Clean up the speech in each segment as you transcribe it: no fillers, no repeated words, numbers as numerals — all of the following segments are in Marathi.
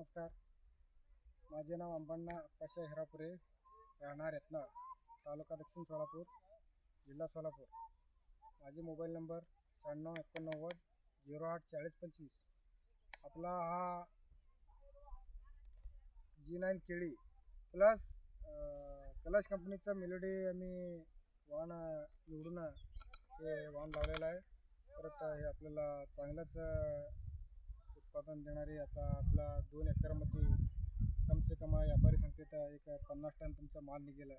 नमस्कार. माझे नाव अंबण्णा अप्पाशा हिरापुरे, राहणार यत्नाळ, तालुका दक्षिण सोलापूर, जिल्हा सोलापूर. माझे मोबाईल नंबर 96 89 08 40 25. आपला हा G9 केळी प्लस कलश कंपनीचा मेलोडी आम्ही वाहन निवडून हे वाहन लावलेलं आहे. परत हे आपल्याला चांगलंच उत्पादन देणारी. आता आपला 2 एकरमध्ये कम से कम व्यापारी सांगते तर एक 50 टन तुमचा माल निघेल.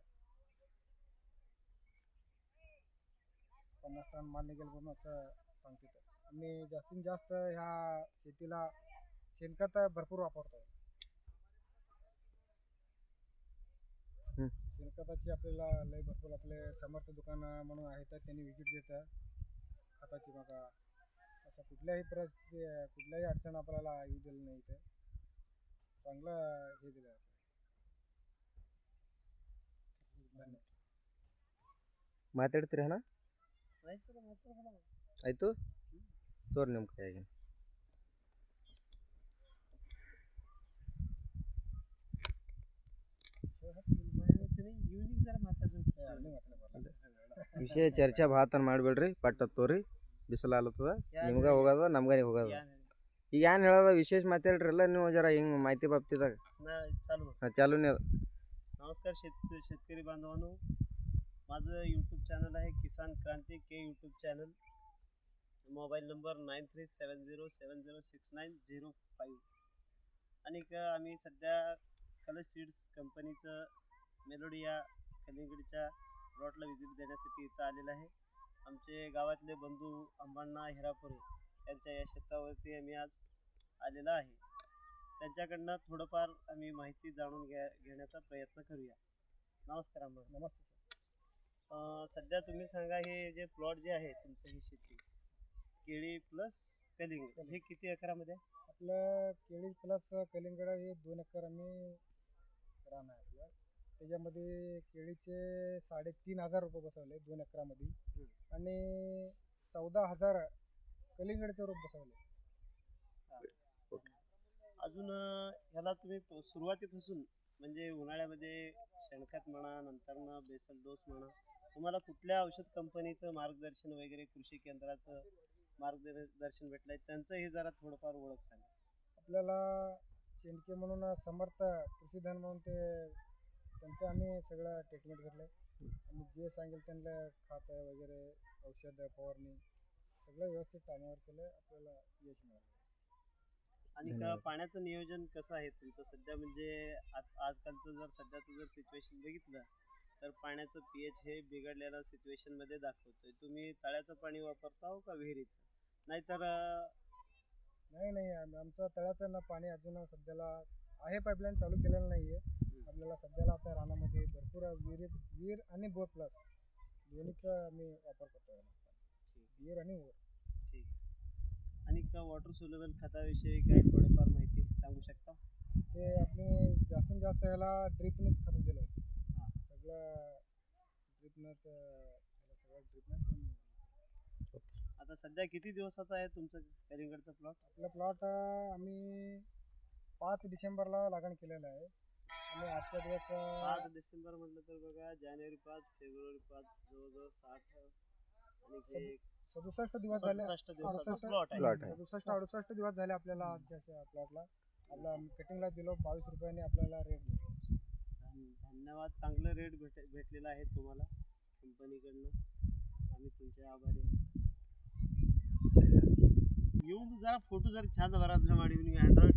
50 टन माल निघेल म्हणून असं सांगते. तर आम्ही जास्तीत जास्त ह्या शेतीला शेणखत भरपूर वापरतो. शेणखताची आपल्याला लय भरपूर आपले समर्थ दुकान म्हणून आहे तर त्यांनी व्हिजिट देतं खताची. बघा असं कुठल्याही परिस्थिती कुठल्याही अडचण आपल्याला येऊ दिलं नाही. इथे चांगलं हे दिलं. धन्यवाद. ಮಾತಾಡ್ತೀರಿ ಅಣ್ಣ ಆಯಿತು ತೋರಿ ನಿಮ್ಮ ಕೈಯಾಗ ವಿಷಯ ಚರ್ಚೆ ಭಾಳ ಮಾಡಬೇಡ್ರಿ. ಪಟ್ಟ ತೋರಿ ಬಿಸಿಲಾಗ್ಲತ್ತದ, ನಿಮ್ಗೆ ಹೋಗೋದ ನಮ್ಗೆ ಹೋಗೋದ. ಈಗ ಏನು ಹೇಳೋದ ವಿಶೇಷ ಮಾತಾಡ್ರಲ್ಲ ನೀವು जरा ಹಿಂಗೆ माहिती बाबतीದಾಗ चालून नमस्कार शेतकरी बांधवांनो, माझं यूट्यूब चॅनल आहे किसान क्रांती के यूट्यूब चॅनल. Mobile number 9370706905. आणि आम्ही सध्या कलश सीड्स कंपनीचं मेलोडी या कलिंगडच्या प्लॉटला व्हिजिट देण्यासाठी इथं आलेलं आहे. आमचे गावातले बंधू अंबण्णा हिरापुरे यांच्या या शेतावरती आम्ही आज आलेला आहे. त्यांच्याकडनं थोडंफार आम्ही माहिती जाणून घेण्याचा प्रयत्न करूया. नमस्कार अंबण्णा. नमस्ते सर. सध्या तुम्ही सांगा, हे जे प्लॉट जे आहे तुमचं, ही शेती केळी प्लस कलिंगड हे किती एकरामध्ये आहे? आपलं केळी प्लस कलिंगड हे 2 एकर आम्ही रान आहे आपलं. त्याच्यामध्ये केळीचे 3,500 रुपये बसवले 2 एकरामध्ये आणि 14,000 कलिंगडचे रोप बसवले. अजून ह्याला तुम्ही सुरुवातीपासून म्हणजे उन्हाळ्यामध्ये शेणखत म्हणा, नंतर बेसल डोस म्हणा, तुम्हाला कुठल्या औषध कंपनीचं मार्गदर्शन वगैरे, कृषी केंद्राचं मार्गदर्शन भेटलं आहे त्यांचं हे जरा थोडंफार ओळख सांगा. आपल्याला शेणके म्हणून समर्थ कृषीधन म्हणून ते त्यांचं आम्ही सगळं ट्रीटमेंट घेतलं. आणि जे सांगेल त्यांना खातं वगैरे, औषध फवारणी सगळं व्यवस्थित टायमावर केलं. आपल्याला यश मिळालं. आणि पाण्याचं नियोजन कसं आहे तुमचं सध्या? म्हणजे आजकालचं सध्याचं सिच्युएशन बघितलं तर पाण्याचं pH हे बिघडलेल्या सिच्युएशनमध्ये दाखवतोय. तुम्ही तळ्याचं पाणी वापरता हो का विहिरीचं? नाहीतर नाही आमचं तळ्याचं ना पाणी अजून सध्याला आहे, पाईपलाईन चालू केलेलं नाही आहे. आपल्याला सध्याला आता रानामध्ये भरपूर विहीर आणि बोर प्लस दोन्हीचा आम्ही वापर करतो. विहीर आणि बोर. ठीक. आणि वॉटर सोल्युबल खताविषयी काही थोडीफार माहिती सांगू शकता? ते आपले जास्तीत जास्त ह्याला ड्रिपनेच खत दिलं. सगळं ड्रिपनंच. आता सध्या किती दिवसाचा आहे तुमचं कलिंगडचं प्लॉट? आपलं प्लॉट आम्ही 5 डिसेंबरला लागण केलेलं आहे. आणि आजच्या दिवस 5 डिसेंबर म्हटलं तर बघा, जानेवारी 5, फेब्रुवारी 5, जवळजवळ 60 आणि 67 दिवस झाले. 67 प्लॉट आहे. 67-68 दिवस झाले आपल्याला आजच्या प्लॉटला. आपला कटिंगला दिलो 22 रुपयाने आपल्याला रेट भेटतो. धन्यवाद. चांगलं रेट भेटलेलं आहे तुम्हाला कंपनीकडनं. आम्ही तुमचे आभारी आहे. येऊन जरा फोटो जरा छान बरा आपल्या माडी अँड्रॉइड